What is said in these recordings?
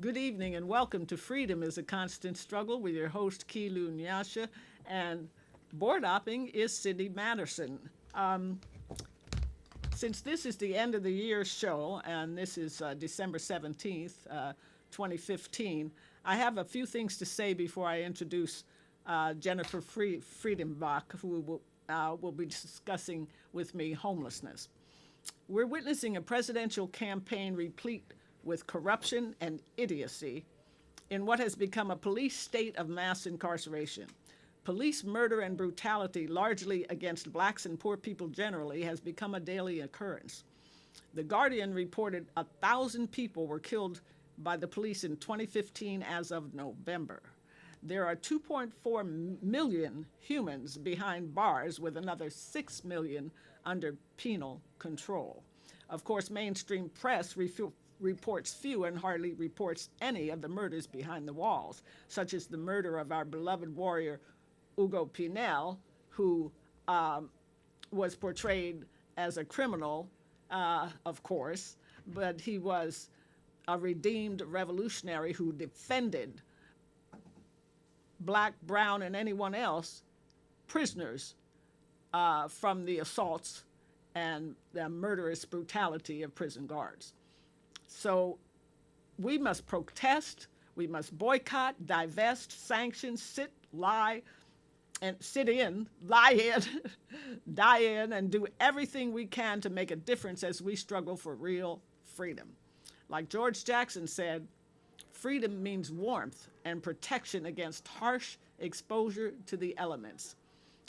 Good evening and welcome to Freedom is a Constant Struggle with your host, Kilu Nyasha, and board opping is Cindy Matterson. Um, since this is the end of the year show, and this is December 17th, 2015, I have a few things to say before I introduce Jennifer Friedenbach, who will be discussing with me homelessness. We're witnessing a presidential campaign replete with corruption and idiocy in what has become a police state of mass incarceration. Police murder and brutality, largely against blacks and poor people generally, has become a daily occurrence. The Guardian reported 1,000 people were killed by the police in 2015 as of November. There are 2.4 million humans behind bars, with another 6 million under penal control. Of course, mainstream press reports few and hardly reports any of the murders behind the walls, such as the murder of our beloved warrior Hugo Pinel, who was portrayed as a criminal, of course, but he was a redeemed revolutionary who defended black, brown, and anyone else prisoners from the assaults and the murderous brutality of prison guards. So we must protest, we must boycott, divest, sanction, lie in, die in, and do everything we can to make a difference as we struggle for real freedom. Like George Jackson said, freedom means warmth and protection against harsh exposure to the elements.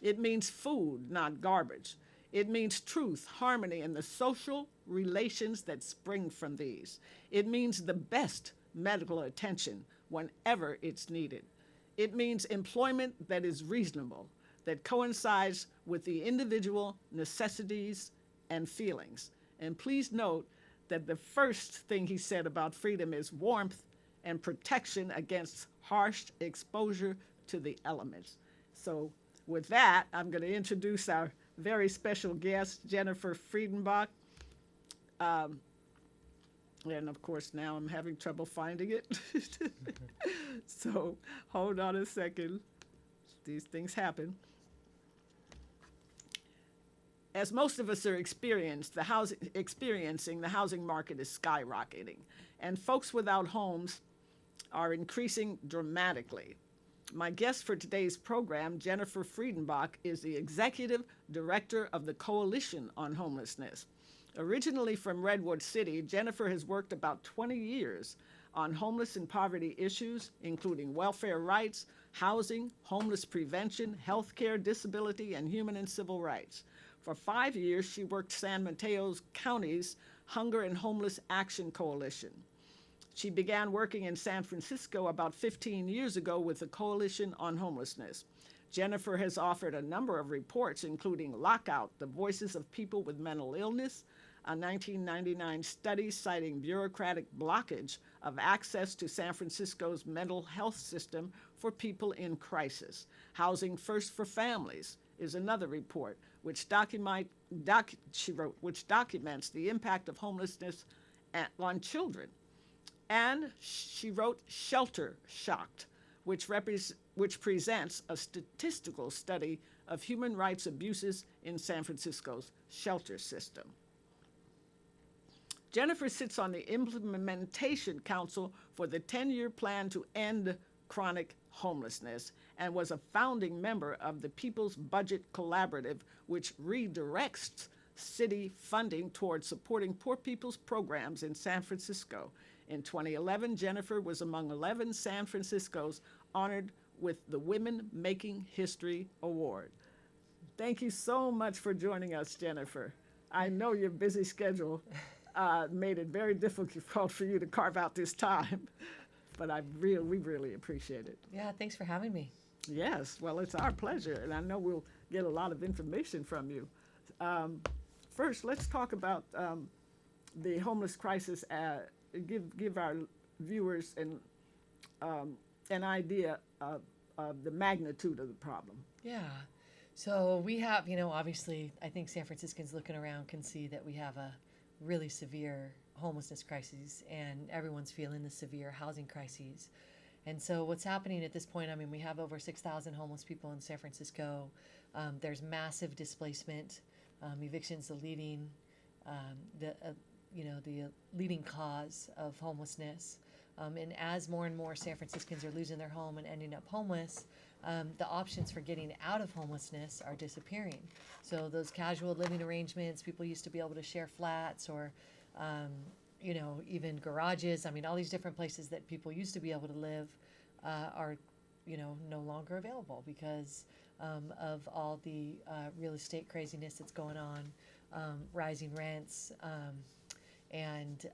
It means food, not garbage. It means truth, harmony, and the social relations that spring from these. It means the best medical attention whenever it's needed. It means employment that is reasonable, that coincides with the individual necessities and feelings. And please note that the first thing he said about freedom is warmth and protection against harsh exposure to the elements. So with that, I'm going to introduce our very special guest, Jennifer Friedenbach. And of course, now I'm having trouble finding it. So hold on a second. These things happen. As most of us are experiencing, the housing market is skyrocketing, and folks without homes are increasing dramatically. My guest for today's program, Jennifer Friedenbach, is the executive director of the Coalition on Homelessness. Originally from Redwood City, Jennifer has worked about 20 years on homeless and poverty issues, including welfare rights, housing, homeless prevention, healthcare, disability, and human and civil rights. For 5 years, she worked San Mateo County's Hunger and Homeless Action Coalition. She began working in San Francisco about 15 years ago with the Coalition on Homelessness. Jennifer has authored a number of reports, including Lockout, The Voices of People with Mental Illness, a 1999 study citing bureaucratic blockage of access to San Francisco's mental health system for people in crisis. Housing First for Families is another report which which documents the impact of homelessness on children. And she wrote Shelter Shocked, which presents a statistical study of human rights abuses in San Francisco's shelter system. Jennifer sits on the Implementation Council for the 10-year plan to end chronic homelessness and was a founding member of the People's Budget Collaborative, which redirects city funding towards supporting poor people's programs in San Francisco. In 2011, Jennifer was among 11 San Francisco's honored with the Women Making History Award. Thank you so much for joining us, Jennifer. I know your busy schedule made it very difficult for you to carve out this time, but we really appreciate it. Yeah, thanks for having me. Yes, well, it's our pleasure, and I know we'll get a lot of information from you. First, let's talk about the homeless crisis. Give our viewers an idea of the magnitude of the problem. Yeah. So we have, obviously, I think San Franciscans looking around can see that we have a really severe homelessness crises, and everyone's feeling the severe housing crises. And so, what's happening at this point? I mean, we have over 6,000 homeless people in San Francisco. There's massive displacement. Evictions, the leading, the the leading cause of homelessness. And as more and more San Franciscans are losing their home and ending up homeless, the options for getting out of homelessness are disappearing. So those casual living arrangements, people used to be able to share flats or, even garages. I mean, all these different places that people used to be able to live are, no longer available because of all the real estate craziness that's going on, rising rents, and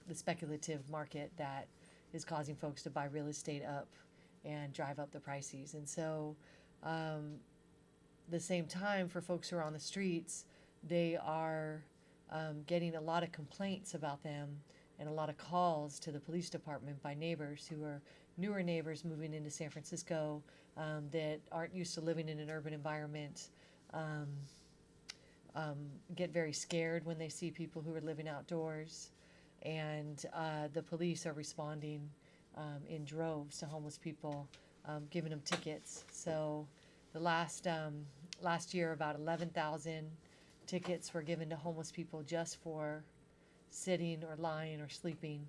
the speculative market that is causing folks to buy real estate up and drive up the prices. And so, the same time, for folks who are on the streets, they are getting a lot of complaints about them and a lot of calls to the police department by neighbors who are newer neighbors moving into San Francisco that aren't used to living in an urban environment. Get very scared when they see people who are living outdoors, and the police are responding in droves to homeless people, giving them tickets. So the last year, about 11,000 tickets were given to homeless people just for sitting or lying or sleeping.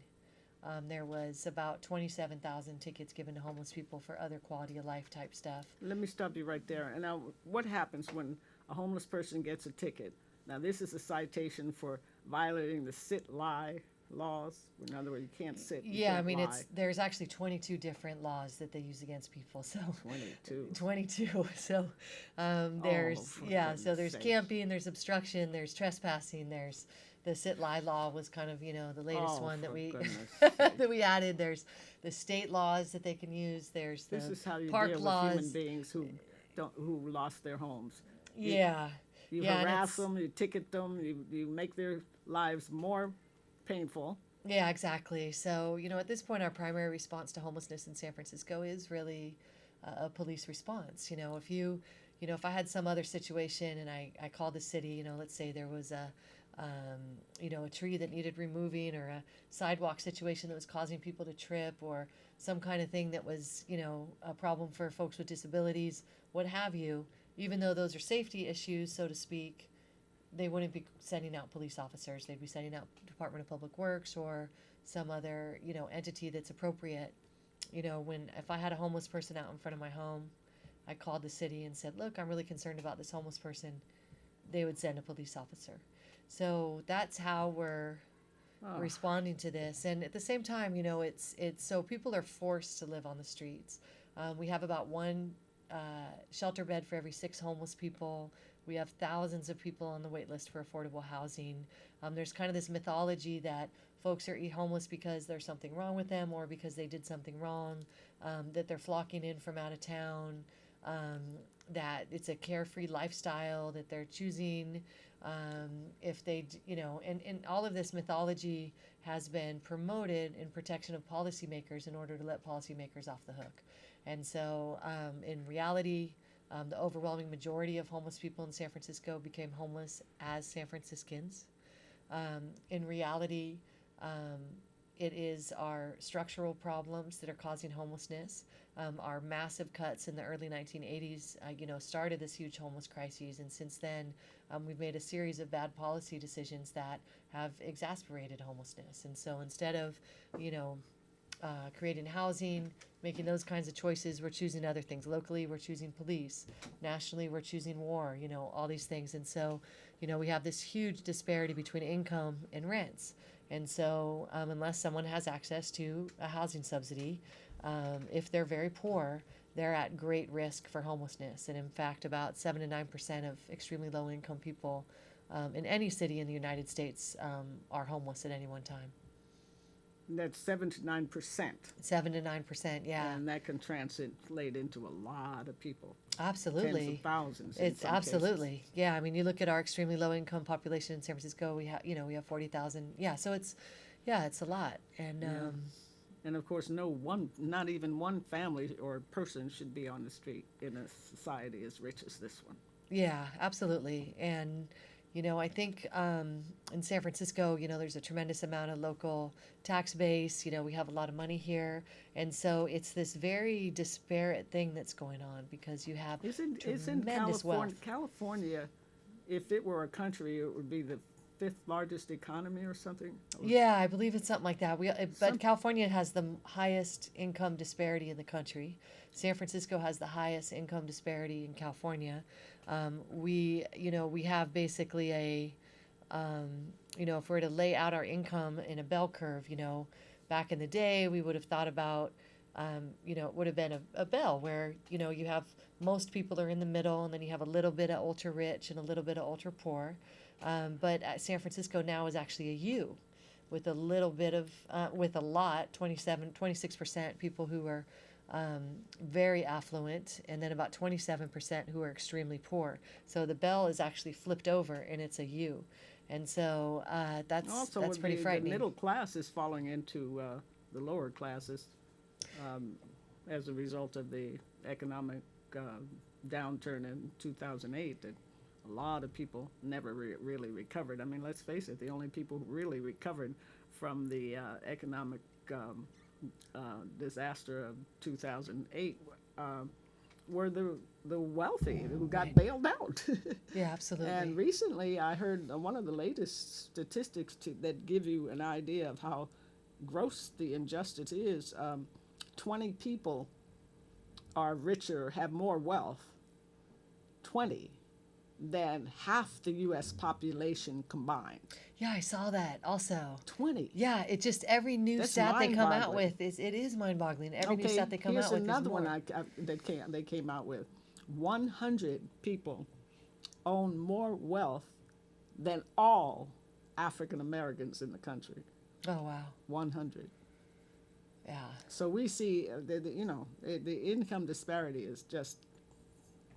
There was about 27,000 tickets given to homeless people for other quality of life type stuff. Let me stop you right there. And now, what happens when a homeless person gets a ticket? Now, this is a citation for violating the sit-lie laws. In other words, you can't sit. You Yeah, I can't mean, lie. there's actually 22 different laws that they use against people. So 22. 22. So there's for so goodness there's sakes. camping, there's obstruction, there's trespassing, there's the sit-lie law was kind of the latest Oh, one that for we goodness sake. that we added. There's the state laws that they can use. There's the This is how you park deal laws. with human beings who lost their homes. Yeah. You Yeah, and harass it's- them, you ticket them, you make their lives more painful. Yeah, exactly. So, at this point, our primary response to homelessness in San Francisco is really a police response. If I had some other situation and I called the city, let's say there was a tree that needed removing or a sidewalk situation that was causing people to trip or some kind of thing that was, a problem for folks with disabilities, what have you, even though those are safety issues, so to speak, they wouldn't be sending out police officers. They'd be sending out Department of Public Works or some other, entity that's appropriate. If I had a homeless person out in front of my home, I called the city and said, look, I'm really concerned about this homeless person. They would send a police officer. So that's how we're Oh, responding to this. And at the same time, it's so people are forced to live on the streets. We have about one shelter bed for every 6 homeless people. We have thousands of people on the wait list for affordable housing. There's kind of this mythology that folks are homeless because there's something wrong with them or because they did something wrong, that they're flocking in from out of town, that it's a carefree lifestyle that they're choosing. If they, and all of this mythology has been promoted in protection of policymakers in order to let policymakers off the hook. And so, in reality, the overwhelming majority of homeless people in San Francisco became homeless as San Franciscans. In reality, it is our structural problems that are causing homelessness. Our massive cuts in the early 1980s, started this huge homeless crisis, and since then, we've made a series of bad policy decisions that have exacerbated homelessness. And so, instead of, creating housing, making those kinds of choices, we're choosing other things. Locally, we're choosing police. Nationally, we're choosing war. All these things, and so, we have this huge disparity between income and rents. And so, unless someone has access to a housing subsidy, if they're very poor, they're at great risk for homelessness. And in fact, about 7 to 9% of extremely low income people in any city in the United States are homeless at any one time. that's 7 to 9%. 7 to 9%, yeah. And that can translate into a lot of people. Absolutely. Tens of thousands. in It's some cases. absolutely, yeah. I mean, you look at our extremely low income population in San Francisco. We have 40,000. Yeah, so it's a lot. And Yeah. And of course, not even one family or person should be on the street in a society as rich as this one. yeah, absolutely. And I think in San Francisco, there's a tremendous amount of local tax base. We have a lot of money here. And so it's this very disparate thing that's going on because you have Isn't tremendous wealth. California, if it were a country, it would be the fifth largest economy or something? Yeah, I believe it's something like that. But Some- California has the highest income disparity in the country. San Francisco has the highest income disparity in California. We have basically if we were to lay out our income in a bell curve, back in the day, we would have thought about, it would have been a bell where, you have most people are in the middle, and then you have a little bit of ultra rich and a little bit of ultra poor. But San Francisco now is actually a U with a little bit of, with a lot, 26% people who are very affluent, and then about 27% who are extremely poor. So the bell is actually flipped over, and it's a U. And so that's pretty frightening. The middle class is falling into the lower classes as a result of the economic downturn in 2008. That a lot of people never really recovered. I mean, let's face it, the only people who really recovered from the economic disaster of 2008 were the wealthy who got Right. bailed out. Yeah, absolutely. And recently I heard one of the latest statistics that give you an idea of how gross the injustice is. 20 people are richer, have more wealth, 20, than half the U.S. population combined. Yeah, I saw that also. 20. Yeah, it just every new That's stat they come out mind-boggling. with it is mind-boggling. Every new Okay, stat they come here's out with is another more. one they came out with. 100 people own more wealth than all African Americans in the country. Oh wow. 100. Yeah. So we see the income disparity is just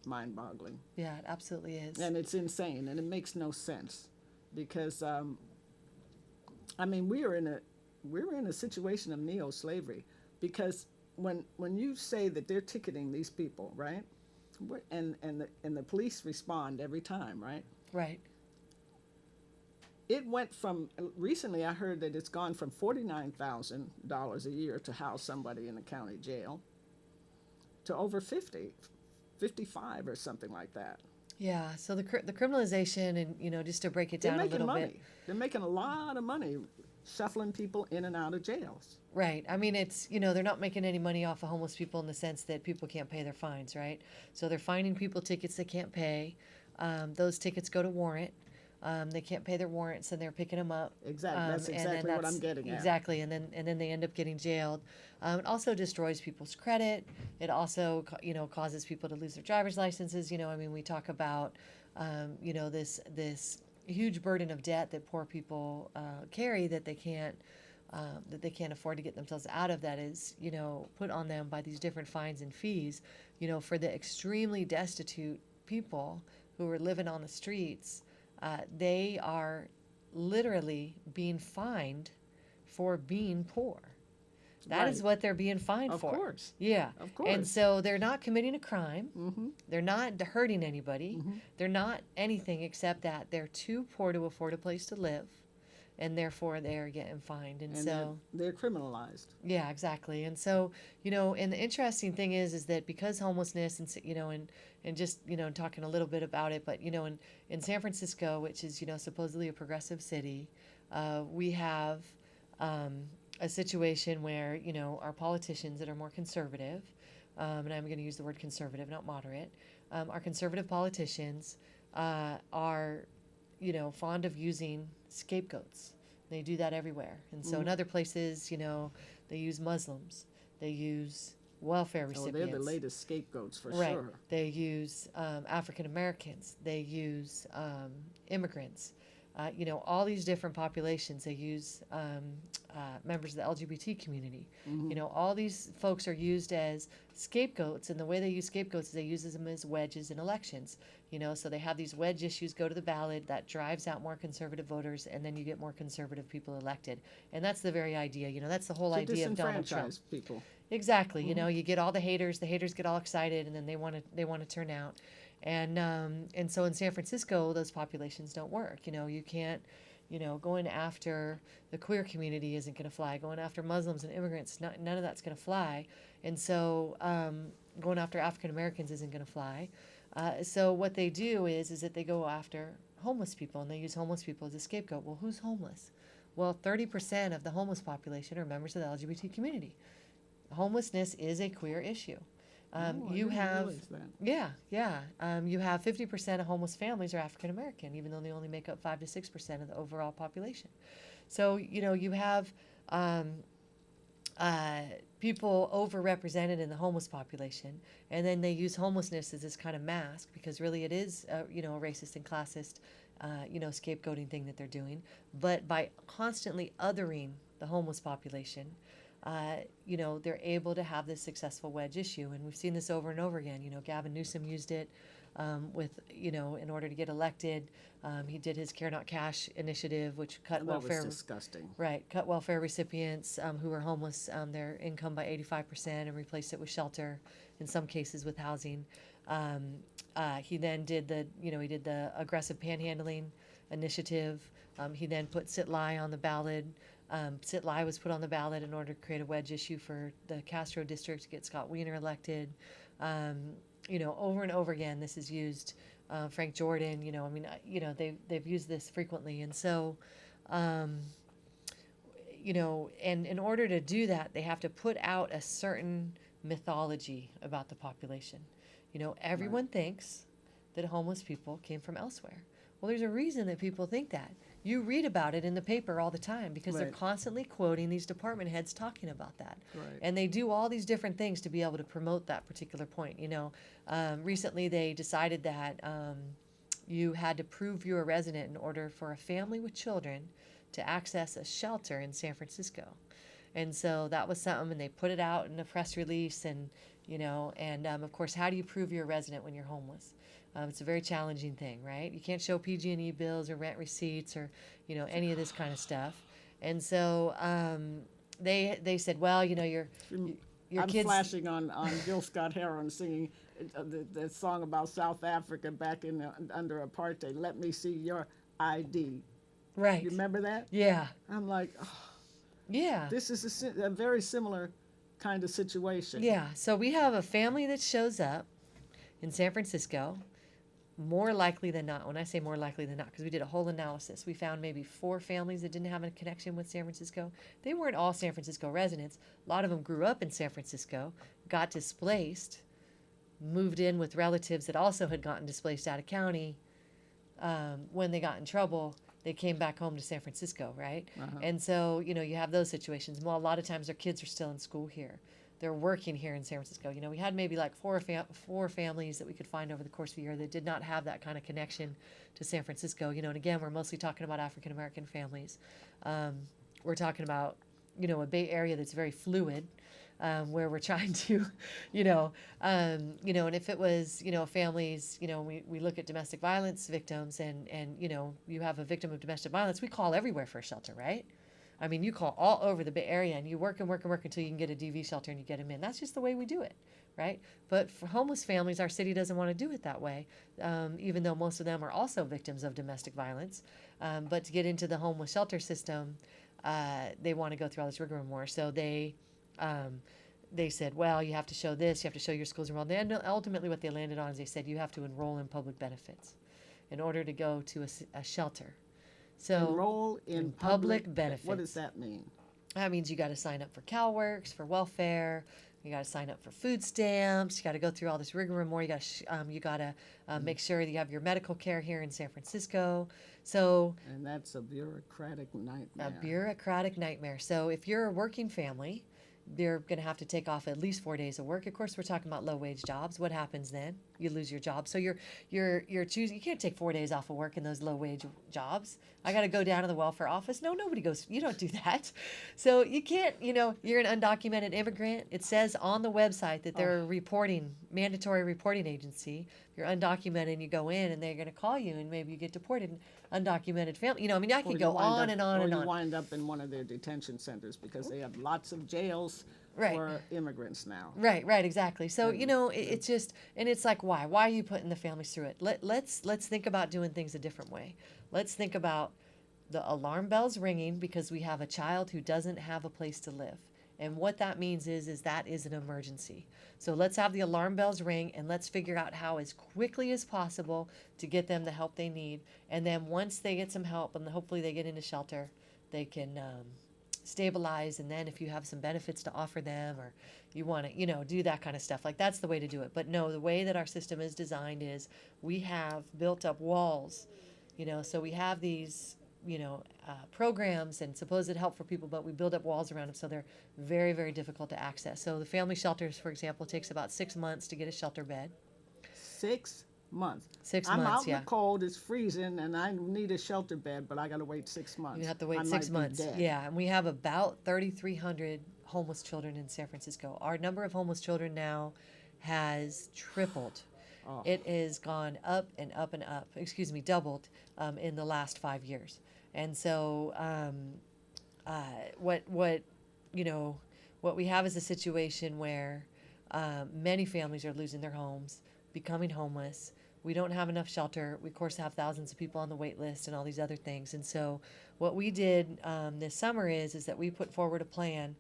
mind-boggling, Yeah, it absolutely is. and it's insane, and it makes no sense because I mean we're in a situation of neo-slavery because when you say that they're ticketing these people, right? And the police respond every time, right? Right. It went from recently. I heard that it's gone from $49,000 a year to house somebody in a county jail to over 55 or something like that. Yeah. So the criminalization, and just to break it They're down a making little money. bit. They're making a lot of money shuffling people in and out of jails. Right. I mean, it's, they're not making any money off of homeless people in the sense that people can't pay their fines, right? So they're fining people tickets they can't pay. Those tickets go to warrant. They can't pay their warrants, and they're picking them up. Exactly. That's And then exactly what I'm getting at. Exactly, and then they end up getting jailed. It also destroys people's credit. It also, causes people to lose their driver's licenses. I mean, we talk about, this huge burden of debt that poor people carry that they can't afford to get themselves out of. That is, put on them by these different fines and fees. For the extremely destitute people who are living on the streets. They are literally being fined for being poor. That is Right. what they're being fined Of for. course. Yeah. Of course. And so they're not committing a crime. Mm-hmm. They're not hurting anybody. Mm-hmm. They're not anything except that they're too poor to afford a place to live, and therefore they're getting fined. And so they're criminalized. yeah, exactly. And so, and the interesting thing is that because homelessness and just, talking a little bit about it, but, in San Francisco, which is, supposedly a progressive city, we have a situation where, our politicians that are more conservative, and I'm going to use the word conservative, not moderate, our conservative politicians are, fond of using scapegoats. They do that everywhere. And so in other places, they use Muslims. They use welfare Oh, recipients. they're the latest scapegoats for Right. sure. They use African Americans. They use immigrants. All these different populations. They use members of the LGBT community. All these folks are used as scapegoats, and the way they use scapegoats is they use them as wedges in elections. So they have these wedge issues go to the ballot that drives out more conservative voters, and then you get more conservative people elected. And that's the very idea. That's the whole To idea of Donald Trump. disenfranchise people. Exactly. You get all the haters get all excited, and then they want to turn out. And so in San Francisco, those populations don't work. You can't, going after the queer community isn't going to fly. Going after Muslims and immigrants, none of that's going to fly. And so going after African Americans isn't going to fly. So what they do is that they go after homeless people, and they use homeless people as a scapegoat. Well, who's homeless? Well, 30% of the homeless population are members of the LGBT community. Homelessness is a queer issue. Oh, I You didn't have, realize that. yeah. You have 50% of homeless families are African American, even though they only make up 5 to 6% of the overall population. So, you have people overrepresented in the homeless population, and then they use homelessness as this kind of mask, because really it is, a racist and classist, scapegoating thing that they're doing. But by constantly othering the homeless population, they're able to have this successful wedge issue. And we've seen this over and over again. Gavin Newsom used it in order to get elected. He did his Care Not Cash initiative, which cut And that welfare. was disgusting. Right, cut welfare recipients who were homeless, their income by 85%, and replaced it with shelter, in some cases with housing. He then did the aggressive panhandling initiative. He then put Sit-Lie on the ballot. Sit-Lie was put on the ballot in order to create a wedge issue for the Castro district to get Scott Wiener elected. Over and over again, this is used. Frank Jordan, they've used this frequently. And so, and in order to do that, they have to put out a certain mythology about the population. Everyone thinks that homeless people came from elsewhere. Well, there's a reason that people think that. You read about it in the paper all the time, because they're Right. constantly quoting these department heads talking about that. Right. And they do all these different things to be able to promote that particular point. Recently they decided that you had to prove you're a resident in order for a family with children to access a shelter in San Francisco. And so that was something, and they put it out in a press release, and of course, how do you prove you're a resident when you're homeless? It's a very challenging thing, right? You can't show PG&E bills or rent receipts or, any of this kind of stuff. And so they said, well, your I'm kids. flashing on Gil Scott Heron singing the song about South Africa back under apartheid. Let me see your ID. Right. You remember that? Yeah. I'm like, oh, Yeah. this is a very similar kind of situation. Yeah. So we have a family that shows up in San Francisco. More likely than not, when I say more likely than not, because we did a whole analysis, we found maybe 4 families that didn't have a connection with San Francisco. They weren't all San Francisco residents. A lot of them grew up in San Francisco, got displaced, moved in with relatives that also had gotten displaced out of county. When they got in trouble, they came back home to San Francisco, right? Uh-huh. And so, you have those situations. Well, a lot of times their kids are still in school here. They're working here in San Francisco. We had maybe like 4 families that we could find over the course of the year that did not have that kind of connection to San Francisco. And again, we're mostly talking about African American families. We're talking about, a Bay Area that's very fluid, where we're trying to, and if it was, families, we look at domestic violence victims, and you have a victim of domestic violence, we call everywhere for a shelter, right? I mean, you call all over the Bay Area, and you work and work and work until you can get a DV shelter and you get them in. That's just the way we do it, right? But for homeless families, our city doesn't want to do it that way, even though most of them are also victims of domestic violence. But to get into the homeless shelter system, they want to go through all this rigmarole. So they said, well, you have to show this, you have to show your school's enrolled. And ultimately what they landed on is they said you have to enroll in public benefits in order to go to a shelter. So Enroll in public benefits. What does that mean? That means you got to sign up for CalWorks, for welfare. You got to sign up for food stamps. You got to go through all this rigmarole. You got to make sure that you have your medical care here in San Francisco. So And that's a bureaucratic nightmare. a bureaucratic nightmare. So if you're a working family, they're going to have to take off at least 4 days of work. Of course, we're talking about low wage jobs. What happens then? You lose your job. So you're choosing. You can't take 4 days off of work in those low wage jobs. I got to go down to the welfare office. No, nobody goes. You don't do that. So you can't. You're an undocumented immigrant. It says on the website that they're reporting mandatory reporting agency. You're undocumented and you go in and they're going to call you and maybe you get deported. Undocumented family, I mean, I Or could you go wind on up- and on or and you on. wind up in one of their detention centers because they have lots of jails Right. for immigrants now. Right, exactly. So And- it's just, and it's like, why are you putting the families through it? Let's think about doing things a different way. Let's think about the alarm bells ringing because we have a child who doesn't have a place to live. And what that means is that is an emergency. So let's have the alarm bells ring and let's figure out how as quickly as possible to get them the help they need. And then once they get some help and hopefully they get into shelter, they can stabilize. And then if you have some benefits to offer them or you want to, do that kind of stuff, like that's the way to do it. But no, the way that our system is designed is we have built up walls, so we have these programs and supposed help for people, but we build up walls around them, so they're very, very difficult to access. So the family shelters, for example, takes about 6 months to get a shelter bed. 6 months. 6 I'm months, out in yeah. the cold, it's freezing, and I need a shelter bed, but I got to wait 6 months. You have to I wait 6 might be months. dead. Yeah, and we have about 3,300 homeless children in San Francisco. Our number of homeless children now has tripled. Oh. It has gone up and up and up. Excuse me, doubled in the last 5 years. And so, what we have is a situation where many families are losing their homes, becoming homeless. We don't have enough shelter. We, of course, have thousands of people on the wait list and all these other things. And so, what we did this summer is that we put forward a plan,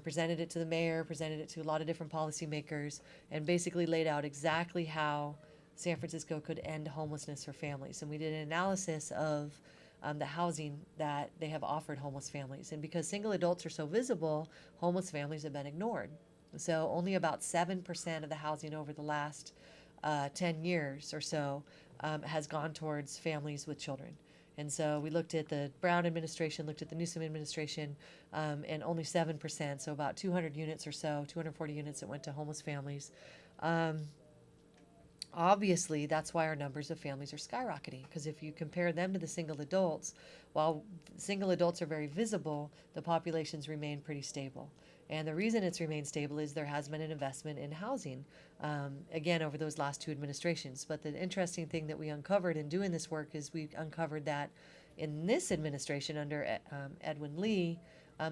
presented it to the mayor, presented it to a lot of different policymakers, and basically laid out exactly how San Francisco could end homelessness for families. And we did an analysis of the housing that they have offered homeless families. And because single adults are so visible, homeless families have been ignored. So only about 7% of the housing over the last 10 years or so has gone towards families with children. And so we looked at the Brown administration, looked at the Newsom administration, and only 7%, so about 200 units or so, 240 units that went to homeless families. Obviously, that's why our numbers of families are skyrocketing, because if you compare them to the single adults, while single adults are very visible, the populations remain pretty stable. And the reason it's remained stable is there has been an investment in housing, again, over those last two administrations. But the interesting thing that we uncovered in doing this work is we uncovered that in this administration under Edwin Lee,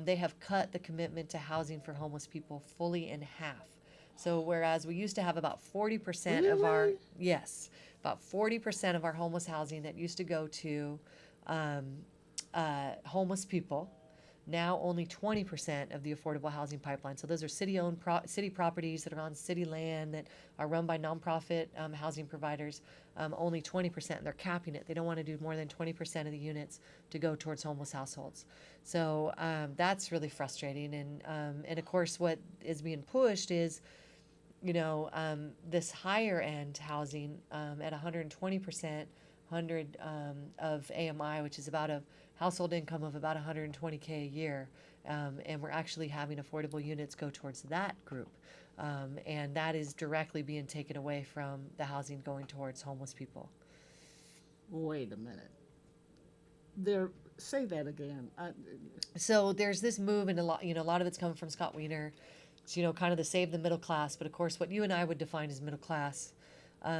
they have cut the commitment to housing for homeless people fully in half. So whereas we used to have about 40% of our, Really? yes, about 40% of our homeless housing that used to go to homeless people, now only 20% of the affordable housing pipeline. So those are city-owned city properties that are on city land that are run by nonprofit housing providers. Only 20%, and they're capping it. They don't want to do more than 20% of the units to go towards homeless households. So that's really frustrating. And of course, what is being pushed is, this higher end housing at 120%, 100 of AMI, which is about a household income of about 120K a year, and we're actually having affordable units go towards that group, and that is directly being taken away from the housing going towards homeless people. Wait a minute. Say that again. So there's this move, and a lot of it's coming from Scott Wiener. It's, kind of the save the middle class, but of course, what you and I would define as middle class.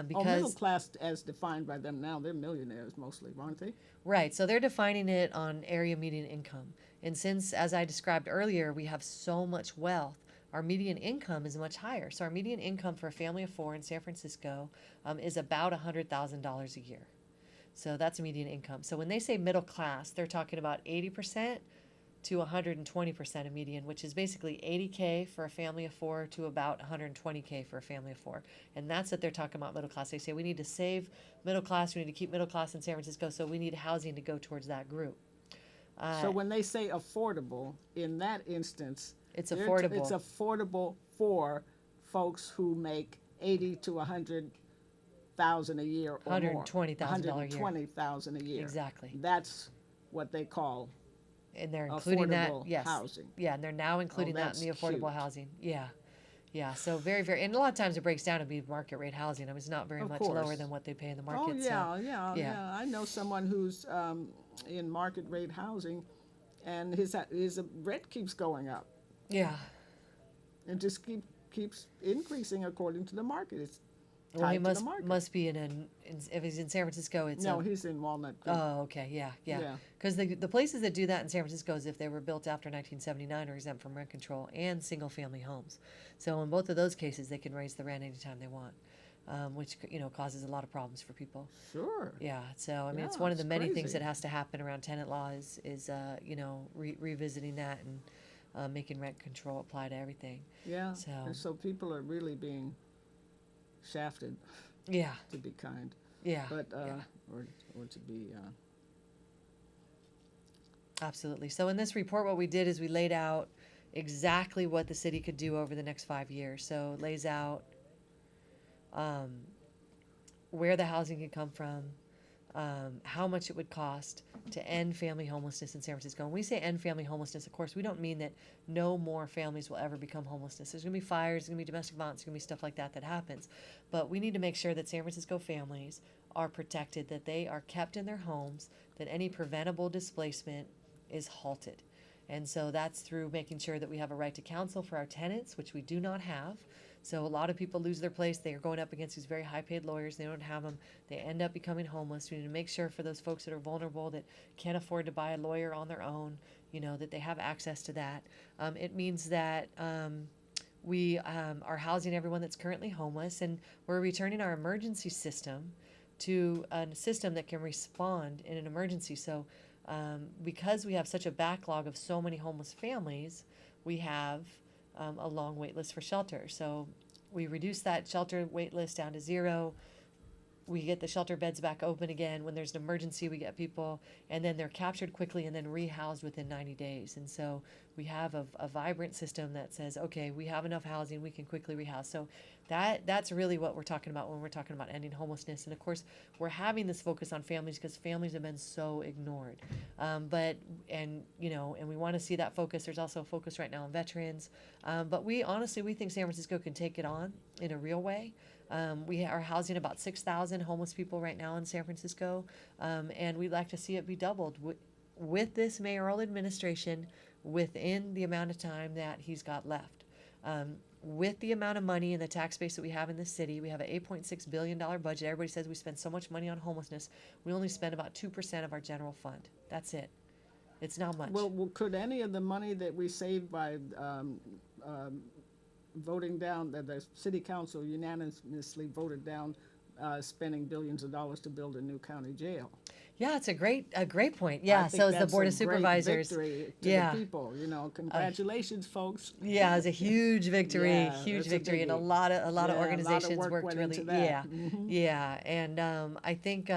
Because middle class as defined by them now, they're millionaires mostly, aren't they? right, so they're defining it on area median income. And since, as I described earlier, we have so much wealth, our median income is much higher. So our median income for a family of four in San Francisco is about $100,000 a year. So that's a median income. So when they say middle class, they're talking about 80% to 120% of median, which is basically 80K for a family of four to about 120K for a family of four. And that's what they're talking about middle class. They say we need to save middle class, we need to keep middle class in San Francisco, so we need housing to go towards that group. So when they say affordable, in that instance, It's affordable. It's affordable for folks who make 80 to 100,000 a year or more. $120,000 a year. 120,000 a year. Exactly. That's what they call And they're including that, affordable yes. housing. Yeah, and they're now including that in the that's affordable cute. housing. Yeah. Yeah, so very, very, and a lot of times it breaks down to be market rate housing. I mean, it's not very Of much course. lower than what they pay in the market. Oh, yeah, yeah, yeah. yeah. I know someone who's in market rate housing, and his rent keeps going up Yeah. and just keeps increasing according to the market. It's Well, he tied to the market. must be if he's in San Francisco, it's No, he's in Walnut Creek. oh, okay, yeah. Yeah. Because the places that do that in San Francisco is if they were built after 1979 are exempt from rent control and single family homes. So in both of those cases, they can raise the rent anytime they want, which causes a lot of problems for people. Sure. Yeah. So I mean, it's Yeah, one of the it's many things crazy. that has to happen around tenant law is revisiting that and making rent control apply to everything. Yeah. So And so people are really being shafted, yeah, to be kind, yeah, but yeah. or to be. Absolutely. So in this report, what we did is we laid out exactly what the city could do over the next 5 years. So it lays out where the housing could come from, how much it would cost to end family homelessness in San Francisco. When we say end family homelessness, of course, we don't mean that no more families will ever become homelessness. There's going to be fires, there's going to be domestic violence, there's going to be stuff like that that happens. But we need to make sure that San Francisco families are protected, that they are kept in their homes, that any preventable displacement is halted. And so that's through making sure that we have a right to counsel for our tenants, which we do not have. So a lot of people lose their place. They are going up against these very high-paid lawyers. They don't have them. They end up becoming homeless. We need to make sure for those folks that are vulnerable, that can't afford to buy a lawyer on their own, that they have access to that. It means that we are housing everyone that's currently homeless, and we're returning our emergency system to a system that can respond in an emergency. So because we have such a backlog of so many homeless families, we have a long wait list for shelter. So we reduce that shelter wait list down to 0. We get the shelter beds back open again. When there's an emergency, we get people, and then they're captured quickly and then rehoused within 90 days. And so we have a vibrant system that says, okay, we have enough housing, we can quickly rehouse. So that's really what we're talking about when we're talking about ending homelessness. And of course, we're having this focus on families because families have been so ignored. And we want to see that focus. There's also a focus right now on veterans. But we think San Francisco can take it on in a real way. We are housing about 6,000 homeless people right now in San Francisco, and we'd like to see it be doubled with this mayoral administration within the amount of time that he's got left. With the amount of money and the tax base that we have in the city, we have an $8.6 billion budget. Everybody says we spend so much money on homelessness. We only spend about 2% of our general fund. That's it. It's not much. Well, could any of the money that we saved by voting down, that the city council unanimously voted down spending billions of dollars to build a new county jail? Yeah, it's a great point. I Yeah, think so as the that's Board a of Supervisors. great victory to Yeah. the people. Congratulations, folks. Yeah, it's a huge victory, Yeah, huge that's a victory, and a biggie. lot of Yeah, a lot of organizations work worked went really. into that. Yeah, yeah, and I think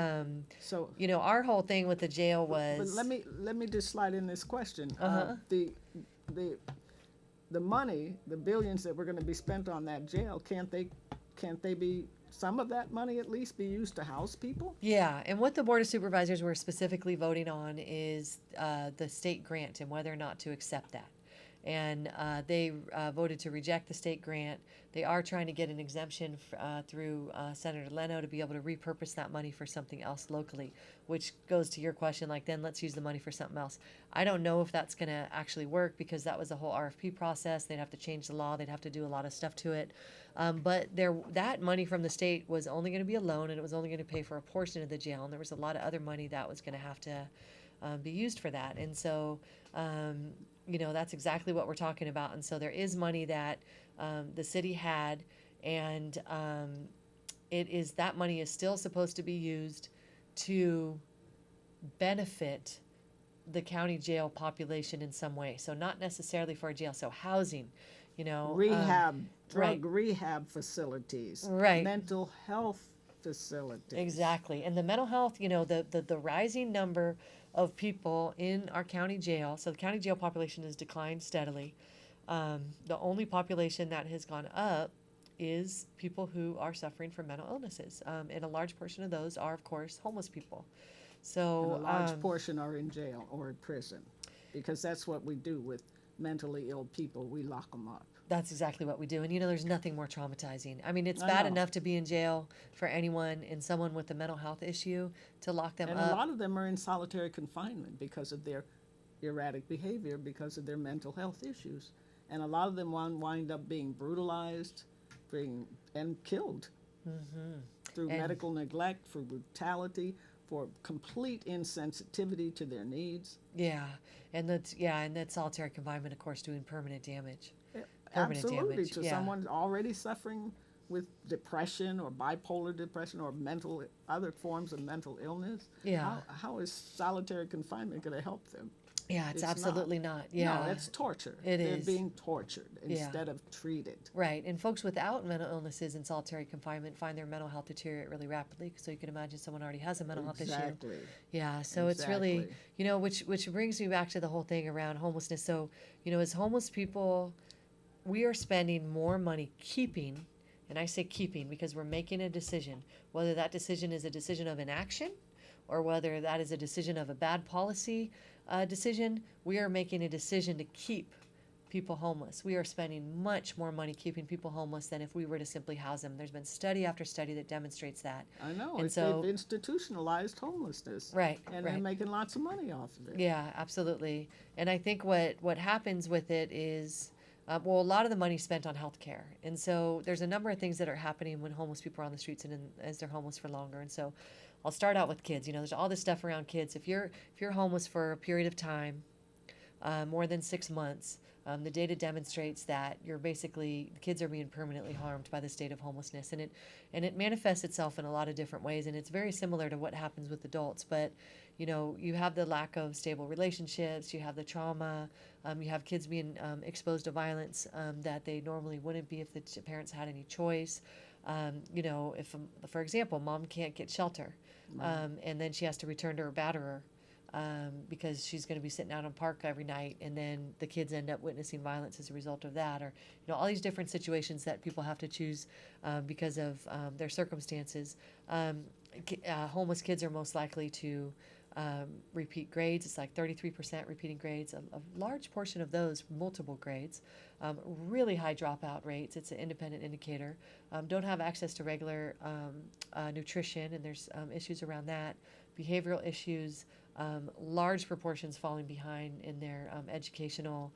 So, our whole thing with the jail but was. let me just slide in this question. Uh-huh. The money, the billions that were going to be spent on that jail, can't they be, some of that money at least be used to house people? Yeah, and what the Board of Supervisors were specifically voting on is the state grant and whether or not to accept that. And they voted to reject the state grant. They are trying to get an exemption through Senator Leno to be able to repurpose that money for something else locally, which goes to your question, like, then let's use the money for something else. I don't know if that's going to actually work because that was the whole RFP process. They'd have to change the law. They'd have to do a lot of stuff to it. But that money from the state was only going to be a loan, and it was only going to pay for a portion of the jail. And there was a lot of other money that was going to have to be used for that. And so, that's exactly what we're talking about. And so there is money that the city had, and that money is still supposed to be used to benefit the county jail population in some way. So not necessarily for a jail. So housing, Rehab, right. drug rehab facilities, Right. mental health facilities. Exactly. And the mental health, the rising number of people in our county jail. So the county jail population has declined steadily. The only population that has gone up is people who are suffering from mental illnesses. And a large portion of those are, of course, homeless people. So And a large portion are in jail or in prison, because that's what we do with mentally ill people. We lock them up. that's exactly what we do. And there's nothing more traumatizing. I mean, it's I bad know. enough to be in jail for anyone and someone with a mental health issue, to lock them And up. a lot of them are in solitary confinement because of their erratic behavior, because of their mental health issues. and a lot of them wind up being brutalized, and killed through And medical neglect, for brutality, for complete insensitivity to their needs. yeah, and that solitary confinement, of course, doing permanent damage. Yeah, Permanent absolutely, damage. to Yeah. someone already suffering with depression or bipolar depression or other forms of mental illness. Yeah. How is solitary confinement going to help them? Yeah, it's It's absolutely not. No, Yeah. it's torture. It They're is. being tortured Yeah. instead of treated. Right. And folks without mental illnesses in solitary confinement find their mental health deteriorate really rapidly. So you can imagine someone already has a mental health issue. Exactly. Yeah. So it's really, Exactly. which brings me back to the whole thing around homelessness. So, as homeless people, we are spending more money keeping, and I say keeping because we're making a decision, whether that decision is a decision of inaction or whether that is a decision of a bad policy decision, we are making a decision to keep people homeless. We are spending much more money keeping people homeless than if we were to simply house them. There's been study after study that demonstrates that. I know. And They've institutionalized homelessness. Right, And right. they're making lots of money off of it. Yeah, absolutely. And I think what happens with it is, a lot of the money's spent on healthcare, and so there's a number of things that are happening when homeless people are on the streets as they're homeless for longer. And so, I'll start out with kids. There's all this stuff around kids. If you're homeless for a period of time, more than 6 months, the data demonstrates that the kids are being permanently harmed by the state of homelessness, and it manifests itself in a lot of different ways, and it's very similar to what happens with adults. But you have the lack of stable relationships, you have the trauma, you have kids being exposed to violence that they normally wouldn't be if the parents had any choice. If, for example, mom can't get shelter, and then she has to return to her batterer because she's going to be sitting out on park every night, and then the kids end up witnessing violence as a result of that, or all these different situations that people have to choose because of their circumstances. Homeless kids are most likely to repeat grades. It's like 33% repeating grades. A large portion of those multiple grades. Really high dropout rates. It's an independent indicator. Don't have access to regular nutrition, and there's issues around that. Behavioral issues. Large proportions falling behind in their educational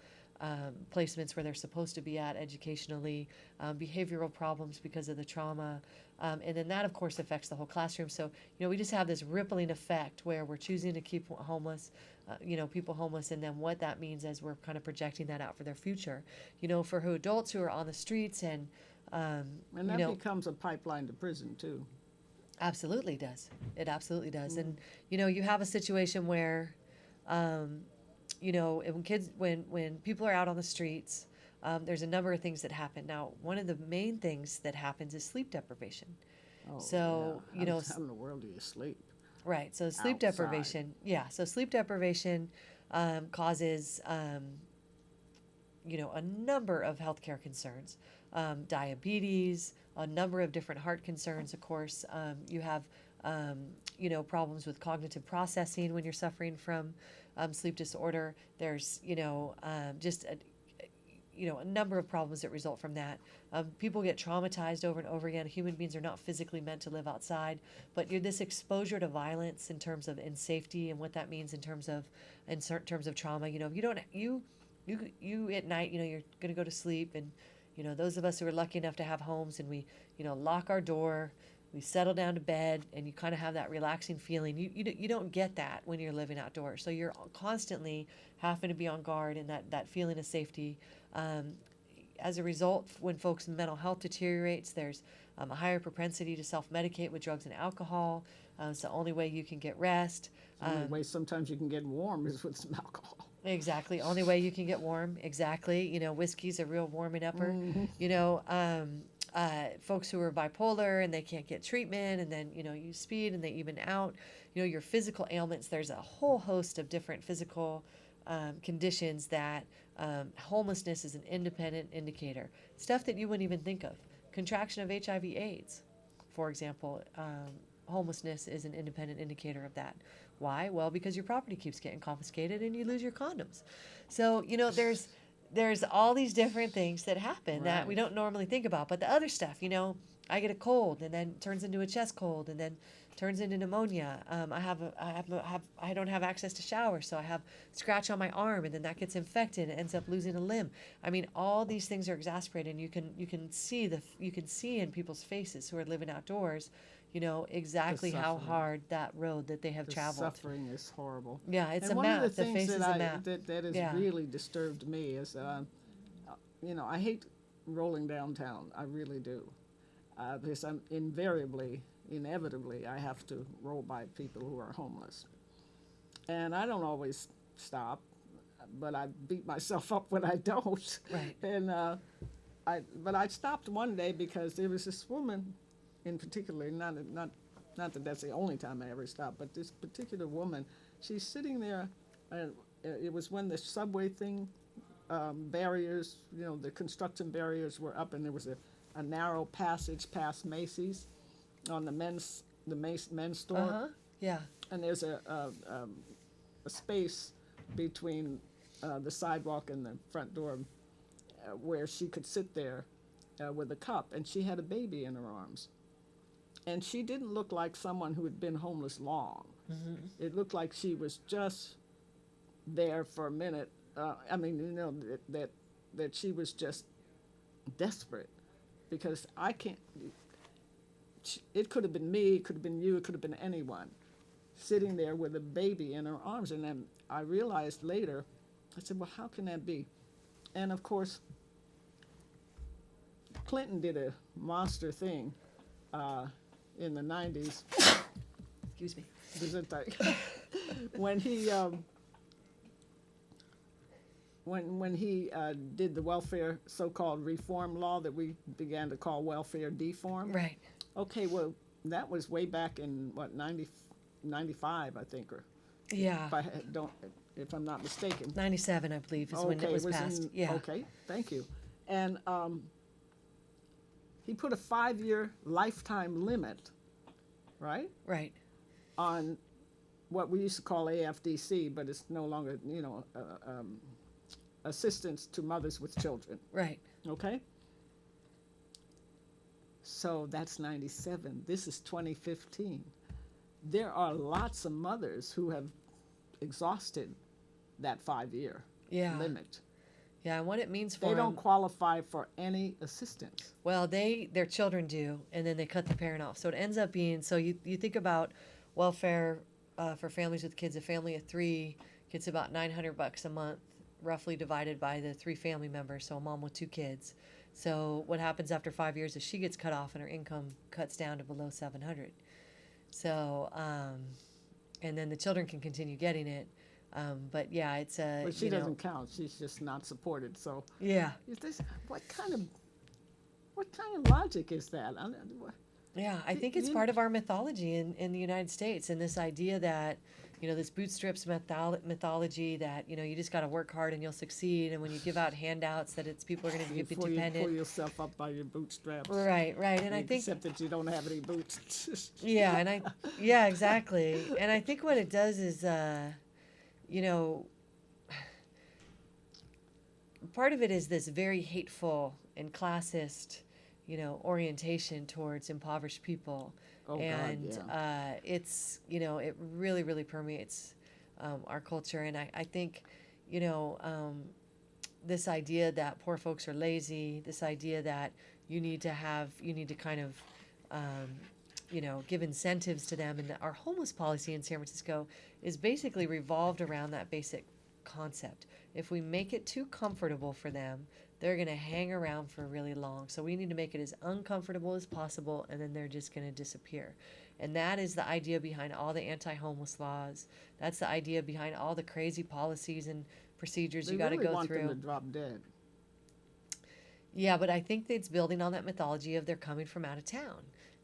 placements where they're supposed to be at educationally, behavioral problems because of the trauma, and then that of course affects the whole classroom. So we just have this rippling effect where we're choosing to keep homeless, people homeless, and then what that means as we're kind of projecting that out for their future. For adults who are on the streets and that becomes a pipeline to prison too. Absolutely does. It absolutely does. And you have a situation where when people are out on the streets, there's a number of things that happen. Now, one of the main things that happens is sleep deprivation. Oh, So, yeah. How in the world do you sleep? Right. So sleep Outside. deprivation. Yeah. So sleep deprivation causes, a number of healthcare concerns, diabetes, a number of different heart concerns. Of course, you have, problems with cognitive processing when you're suffering from sleep disorder. There's, just a number of problems that result from that. People get traumatized over and over again. Human beings are not physically meant to live outside, but this exposure to violence in terms of safety and what that means in terms of trauma. If you don't, you at night, you're going to go to sleep, and those of us who are lucky enough to have homes, and we, lock our door, we settle down to bed, and you kind of have that relaxing feeling. You don't get that when you're living outdoors. So you're constantly having to be on guard, and that feeling of safety. As a result, when folks' mental health deteriorates, there's a higher propensity to self-medicate with drugs and alcohol. It's the only way you can get rest. The only way sometimes you can get warm is with some alcohol. Exactly. Only way you can get warm. Exactly. Whiskey's a real warming upper. Folks who are bipolar and they can't get treatment, and then, you speed and they even out. Your physical ailments, there's a whole host of different physical conditions that homelessness is an independent indicator. Stuff that you wouldn't even think of. Contraction of HIV/AIDS, for example. Homelessness is an independent indicator of that. Why? Well, because your property keeps getting confiscated and you lose your condoms. So, there's all these different things that happen that we don't normally think about. But the other stuff, I get a cold and then it turns into a chest cold, and then turns into pneumonia. I don't have access to shower, so I have scratch on my arm, and then that gets infected and ends up losing a limb. I mean, all these things are exasperated. And you can see in people's faces who are living outdoors, you know, exactly how suffering. hard that road that they have The traveled. suffering is horrible. Yeah, it's And a one map. of the The things face is that a map. that has Yeah. really disturbed me is, you know, I hate rolling downtown. I really do, because I'm inevitably, I have to roll by people who are homeless, and I don't always stop, but I beat myself up when I don't. Right. And but I stopped one day because there was this woman, in particular, not that that's the only time I ever stopped, but this particular woman, she's sitting there, and it was when the subway thing, barriers, you know, the construction barriers were up, and there was a narrow passage past Macy's on the men's store, Yeah. and there's a space between the sidewalk and the front door where she could sit there with a cup, and she had a baby in her arms. And she didn't look like someone who had been homeless long. It looked like she was just there for a minute. I mean, you know, that she was just desperate, because I can't. It could have been me, it could have been you, it could have been anyone sitting there with a baby in her arms. And then I realized later, I said, well, how can that be? And of course, Clinton did a monster thing in the 90s. Excuse me. when he when he did the welfare so-called reform law that we began to call welfare deform. Right. Okay, well, that was way back in what 95, I think, or Yeah. if I'm not mistaken. 97, I believe, is when it was passed. Yeah. Okay, thank you. And he put a 5-year lifetime limit, right, Right. on what we used to call AFDC, but it's no longer, you know, assistance to mothers with children. Right. Okay? So that's 97. This is 2015. There are lots of mothers who have exhausted that 5-year Yeah. limit. Yeah, and what it means for They don't them, qualify for any assistance. well, their children do, and then they cut the parent off. So it ends up being, so you think about welfare for families with kids. A family of 3 gets about $900 a month, roughly divided by the 3 family members. So a mom with 2 kids. So what happens after 5 years is she gets cut off and her income cuts down to below 700. So, and then the children can continue getting it. But yeah, it's a. But she you know, doesn't count. She's just not supported. So Yeah. is this what kind of logic is that? Yeah, I think it's You- part of our mythology in the United States, and this idea that, you know, this bootstraps mythology that, you know, you just got to work hard and you'll succeed, and when you give out handouts that it's people are going to be Before you dependent. pull yourself up by your bootstraps. Right, and I think Except that you don't have any boots. yeah, exactly, and I think what it does is, you know, part of it is this very hateful and classist, you know, orientation towards impoverished people. Oh, God, And yeah. it's, you know, it really, really permeates our culture. And I think, you know, this idea that poor folks are lazy, this idea that you need to kind of, you know, give incentives to them. And our homeless policy in San Francisco is basically revolved around that basic concept. If we make it too comfortable for them, they're going to hang around for really long. So we need to make it as uncomfortable as possible, and then they're just going to disappear. And that is the idea behind all the anti-homeless laws. That's the idea behind all the crazy policies and procedures They you got to really go want through. them to drop dead. Yeah, but I think that it's building on that mythology of they're coming from out of town.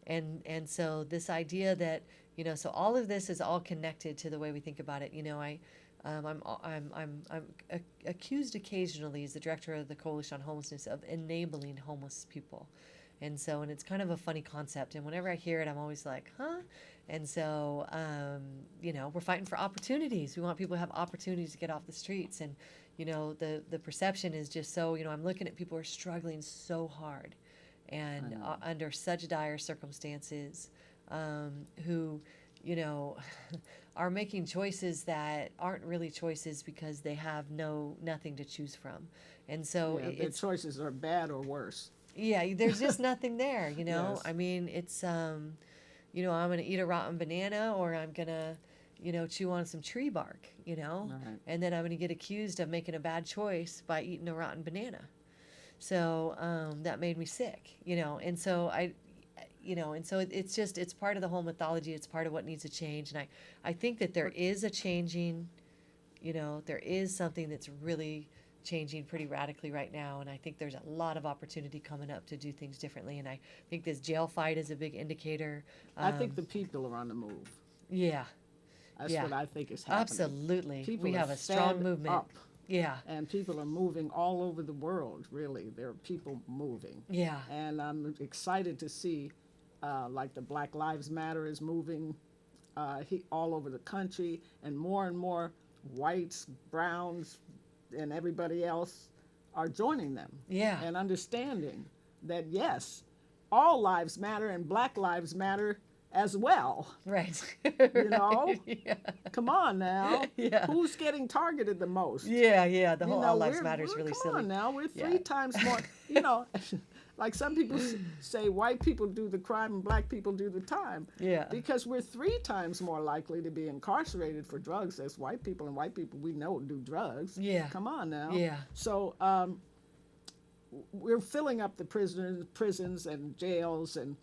And so this idea that, you know, so all of this is all connected to the way we think about it. You know, I'm accused occasionally as the director of the Coalition on Homelessness of enabling homeless people. And so, and it's kind of a funny concept. And whenever I hear it, I'm always like, huh? And so, you know, we're fighting for opportunities. We want people to have opportunities to get off the streets. And, you know, the perception is just so, you know, I'm looking at people who are struggling so hard and under such dire circumstances. who, you know, are making choices that aren't really choices because they have nothing to choose from. And so Yeah, their it's, choices are bad or worse. yeah, there's just nothing there, you know? Yes. I mean, it's, you know, I'm going to eat a rotten banana or I'm going to, you know, chew on some tree bark, you know? Right. And then I'm going to get accused of making a bad choice by eating a rotten banana. So that made me sick, you know? And so you know, and so it's just, it's part of the whole mythology. It's part of what needs to change. And I think that there is a changing, you know, there is something that's really changing pretty radically right now, and I think there's a lot of opportunity coming up to do things differently. And I think this jail fight is a big indicator. I think the people are on the move. Yeah, That's yeah, what I think is happening. absolutely. People We are have a strong fed movement. up, Yeah, and people are moving all over the world, really. There are people moving. yeah, And I'm excited to see, like the Black Lives Matter is moving all over the country, and more whites, browns, and everybody else are joining them yeah. and understanding that, yes, all lives matter and Black lives matter as well. Right. You know? Yeah. Come on now. Yeah. Who's getting targeted the most? Yeah, yeah. The You whole know, All Lives we're- Matter is we're- really come silly. on now, we're Yeah. 3 times more, you know, like some people say white people do the crime and black people do the time. Yeah. Because we're 3 times more likely to be incarcerated for drugs as white people, and white people we know do drugs. Yeah. Come on now. Yeah. So we're filling up the prisons and jails, and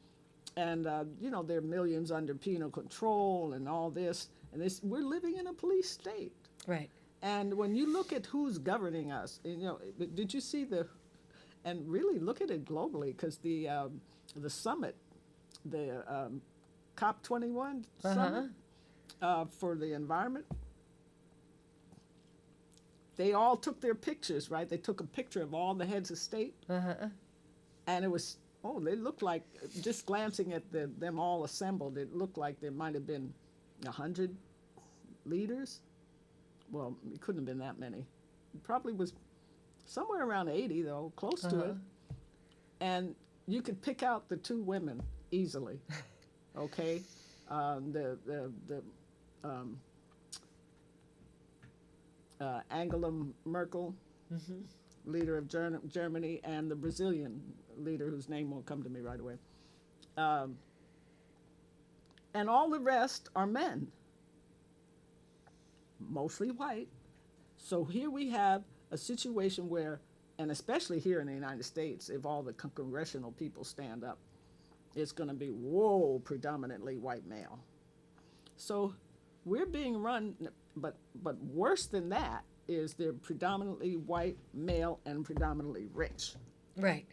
you know, there are millions under penal control and all this, and we're living in a police state. Right. And when you look at who's governing us, you know, did you see and really look at it globally, because the summit, the COP21 summit for the environment, they all took their pictures, right? They took a picture of all the heads of state, and it was, they looked like, just glancing at them all assembled, it looked like there might have been 100 leaders. Well, it couldn't have been that many. It probably was somewhere around 80, though, close to it. And you could pick out the 2 women easily, okay? Angela Merkel, leader of Germany, and the Brazilian leader, whose name won't come to me right away. And all the rest are men, mostly white. So here we have a situation where, and especially here in the United States, if all the congressional people stand up, it's going to be, predominantly white male. So we're being run, but worse than that is they're predominantly white male and predominantly rich. Right.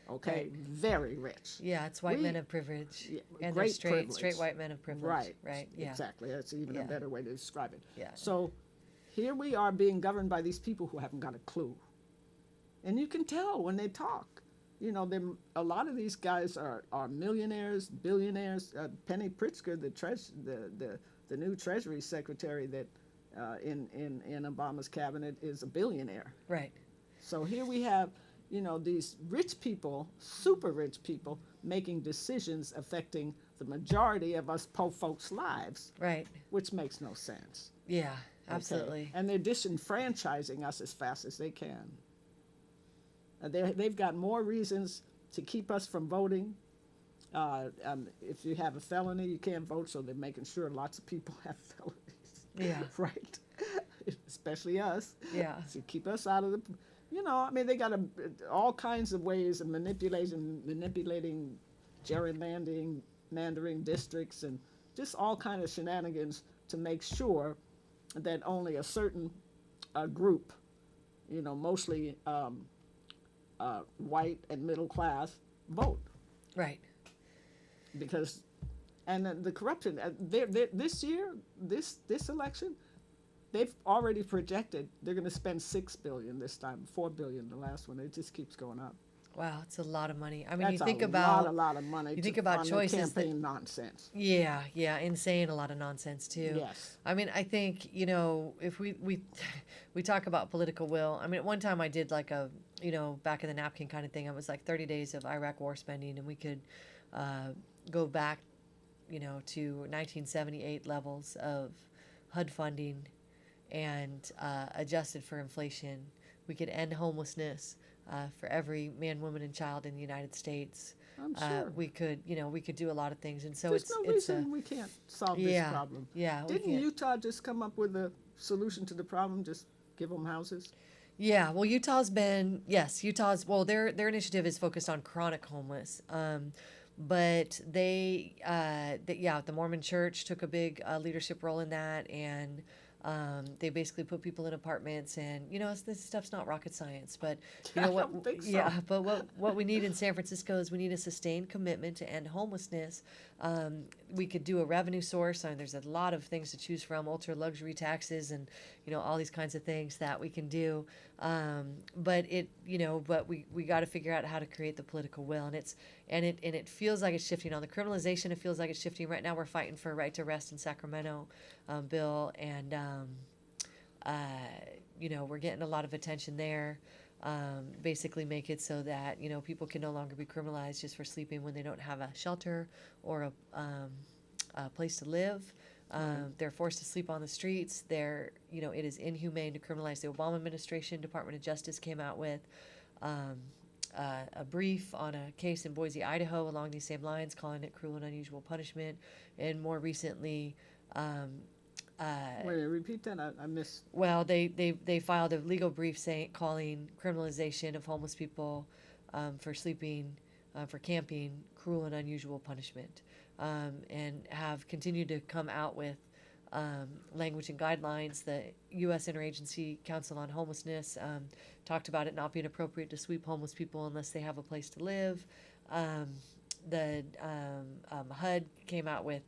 Okay, very rich. Yeah, it's white We- men of privilege. Yeah, And they're great straight privilege. white men of privilege. Right. Right. Yeah. Exactly. That's even Yeah. a better way to describe it. Yeah. So here we are being governed by these people who haven't got a clue. And you can tell when they talk. You know, a lot of these guys are millionaires, billionaires. Penny Pritzker, the new Treasury Secretary that in Obama's cabinet, is a billionaire. Right. So here we have, you know, these rich people, super rich people, making decisions affecting the majority of us po folks' lives, Right. which makes no sense. Yeah. Okay? Absolutely. And they're disenfranchising us as fast as they can. They've got more reasons to keep us from voting. If you have a felony, you can't vote, so they're making sure lots of people have felonies. Yeah. Right? Especially us. Yeah. To keep us out of the, you know, I mean, they got all kinds of ways of manipulating gerrymandering districts, and just all kinds of shenanigans to make sure that only a certain group, you know, mostly white and middle class, vote. Right. Because, and the corruption, this year, this election, they've already projected they're going to spend $6 billion this time, $4 billion the last one. It just keeps going up. Wow, it's a lot of money. I mean, That's you think a about lot of money. you think to about fund the choices that- campaign nonsense. yeah, insane, a lot of nonsense too. Yes. I mean, I think, you know, if we talk about political will. I mean, at one time I did like a, you know, back in the napkin kind of thing. It was like 30 days of Iraq war spending, and we could go back to 1978 levels of HUD funding and adjusted for inflation, we could end homelessness for every man, woman, and child in the United States. I'm sure. We could do a lot of things, and so There's it's no reason we can't solve this yeah, problem. yeah. We Didn't can. Utah just come up with a solution to the problem? Just give them houses? Yeah, well, their initiative is focused on chronic homeless. But the Mormon Church took a big leadership role in that, and they basically put people in apartments, and this stuff's not rocket science, but I don't think so. yeah, but what we need in San Francisco is we need a sustained commitment to end homelessness. We could do a revenue source. I mean, there's a lot of things to choose from, ultra luxury taxes, and all these kinds of things that we can do. But we got to figure out how to create the political will, and it feels like it's shifting on the criminalization. It feels like it's shifting right now. We're fighting for a right to rest in Sacramento bill, and we're getting a lot of attention there. Basically make it so that people can no longer be criminalized just for sleeping when they don't have a shelter or a place to live. They're forced to sleep on the streets. It is inhumane to criminalize. The Obama administration, Department of Justice came out with a brief on a case in Boise, Idaho, along these same lines, calling it cruel and unusual punishment. And more recently, Wait, repeat that. I missed. well, they filed a legal brief calling criminalization of homeless people for sleeping, for camping, cruel and unusual punishment, and have continued to come out with language and guidelines. The U.S. Interagency Council on Homelessness talked about it not being appropriate to sweep homeless people unless they have a place to live. The HUD came out with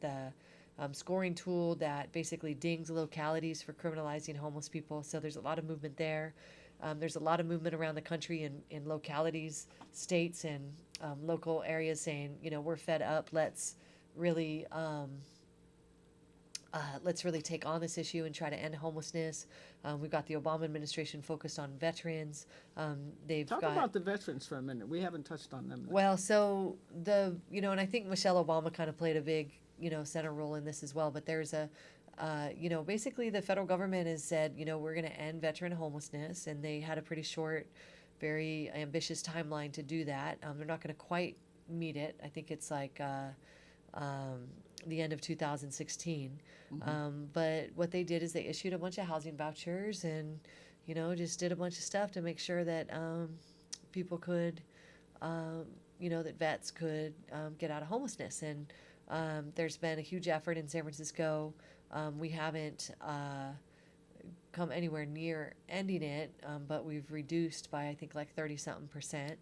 scoring tool that basically dings localities for criminalizing homeless people. So there's a lot of movement there. There's a lot of movement around the country in localities, states, and local areas saying, we're fed up. Let's really take on this issue and try to end homelessness. We've got the Obama administration focused on veterans. Talk about the veterans for a minute. We haven't touched on them. Well, so and I think Michelle Obama kind of played a big, center role in this as well. But there's basically the federal government has said, we're going to end veteran homelessness, and they had a pretty short, very ambitious timeline to do that. They're not going to quite meet it. I think it's like the end of 2016. But what they did is they issued a bunch of housing vouchers and, just did a bunch of stuff to make sure that people could, that vets could get out of homelessness. And there's been a huge effort in San Francisco. We haven't come anywhere near ending it, but we've reduced by, I think, like 30-something%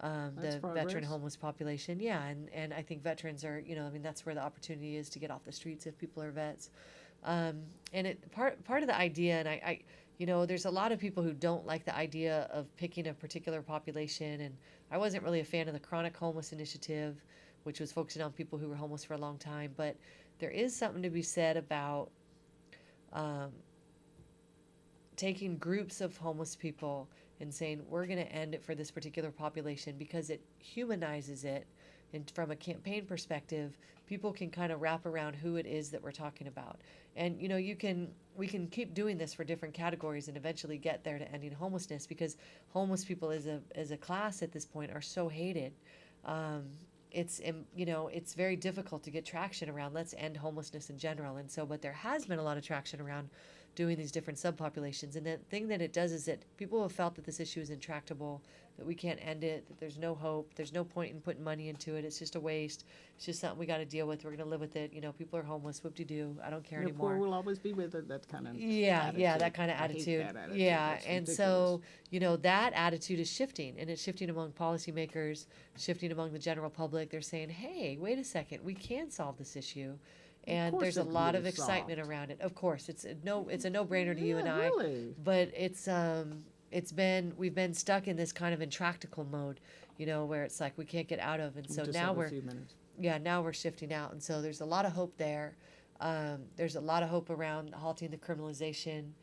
the veteran homeless population. Yeah, and I think veterans are, that's where the opportunity is to get off the streets if people are vets. And part of the idea, and I there's a lot of people who don't like the idea of picking a particular population, and I wasn't really a fan of the chronic homeless initiative, which was focusing on people who were homeless for a long time. But there is something to be said about taking groups of homeless people and saying, we're going to end it for this particular population, because it humanizes it. And from a campaign perspective, people can kind of wrap around who it is that we're talking about. And, we can keep doing this for different categories and eventually get there to ending homelessness, because homeless people as a class at this point are so hated. It's very difficult to get traction around let's end homelessness in general. And so, but there has been a lot of traction around doing these different subpopulations. And the thing that it does is that people have felt that this issue is intractable, that we can't end it, that there's no hope, there's no point in putting money into it. It's just a waste. It's just something we got to deal with. We're going to live with it. People are homeless. Whoop-de-doo. I don't care The anymore. poor will always be with it. That kind of that kind of I hate attitude. that attitude. Yeah, That's and ridiculous. so that attitude is shifting, and it's shifting among policymakers, shifting among the general public. They're saying, "Hey, wait a second, we can solve this issue." And course there's a it can lot be of excitement solved. around it. Of course, it's a no-brainer to you and I. Really? But we've been stuck in this kind of intractable mode, where it's like we can't get out of. And so Just now have a few minutes. now we're shifting out. And so there's a lot of hope there. There's a lot of hope around halting the criminalization,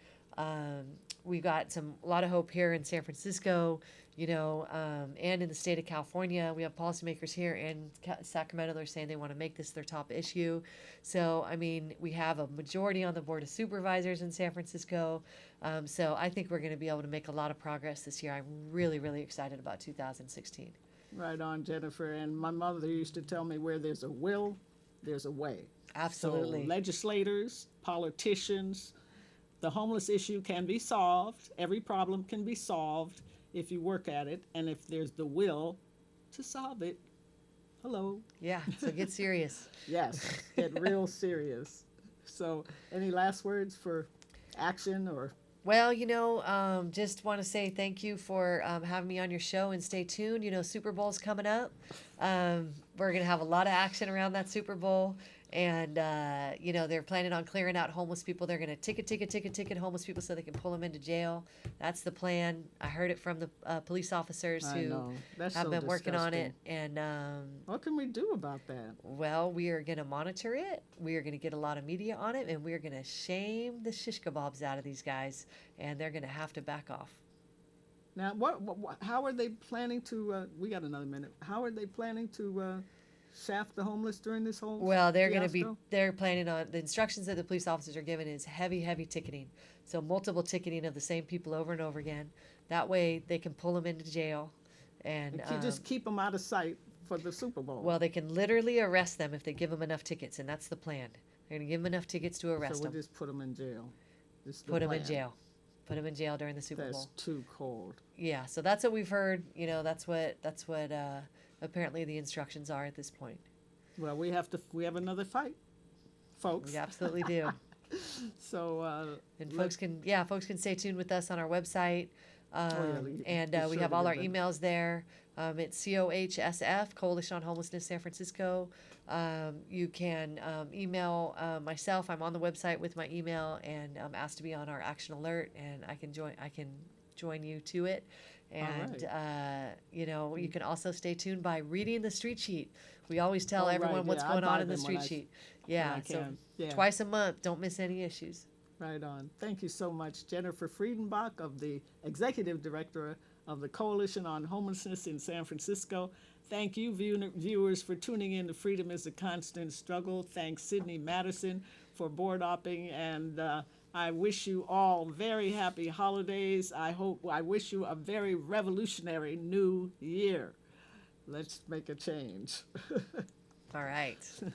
we got a lot of hope here in San Francisco, and in the state of California. We have policymakers here in Sacramento. They're saying they want to make this their top issue. So, I mean, we have a majority on the Board of Supervisors in San Francisco. So I think we're going to be able to make a lot of progress this year. I'm really, really excited about 2016. Right on, Jennifer. And my mother used to tell me where there's a will, there's a way. Absolutely. So legislators, politicians, the homeless issue can be solved. Every problem can be solved if you work at it, and if there's the will to solve it. Hello. Yeah, so get serious. Yes, get real serious. So, any last words for action or? Well, just want to say thank you for having me on your show, and stay tuned. Super Bowl's coming up. We're going to have a lot of action around that Super Bowl. And, they're planning on clearing out homeless people. They're going to ticket homeless people so they can pull them into jail. That's the plan. I heard it from the police officers who have been working on it. And what can we do about that? well, we are going to monitor it. We are going to get a lot of media on it. And we are going to shame the shish kebabs out of these guys. And they're going to have to back off. Now, how are they planning to, we got another minute. How are they planning to shaft the homeless during this whole Well, fiasco? they're planning on, the instructions that the police officers are given is heavy ticketing. So multiple ticketing of the same people over and over again. That way they can pull them into jail. And Just keep them out of sight for the Super Bowl. well, they can literally arrest them if they give them enough tickets, and that's the plan. They're going to give them enough tickets to arrest so we'll them. just put them in jail. This is the Put them in plan. jail. Put them in jail during the Super That's Bowl. too cold. Yeah, so that's what we've heard. That's what apparently the instructions are at this point. Well, we have another fight, folks. We absolutely do. So And folks can stay tuned with us on our website. We have all our emails there. It's COHSF, Coalition on Homelessness San Francisco. You can email myself. I'm on the website with my email, and ask to be on our action alert, and I can join you to it. And you can also stay tuned by reading the street sheet. We always tell everyone what's going on in the street sheet. Yeah, so twice a month. Don't miss any issues. Right on. Thank you so much, Jennifer Friedenbach, of the Executive Director of the Coalition on Homelessness in San Francisco. Thank you, viewers, for tuning in to Freedom is a Constant Struggle. Thanks, Sydney Madison, for board opping, and I wish you all very happy holidays. I wish you a very revolutionary new year. Let's make a change. All right.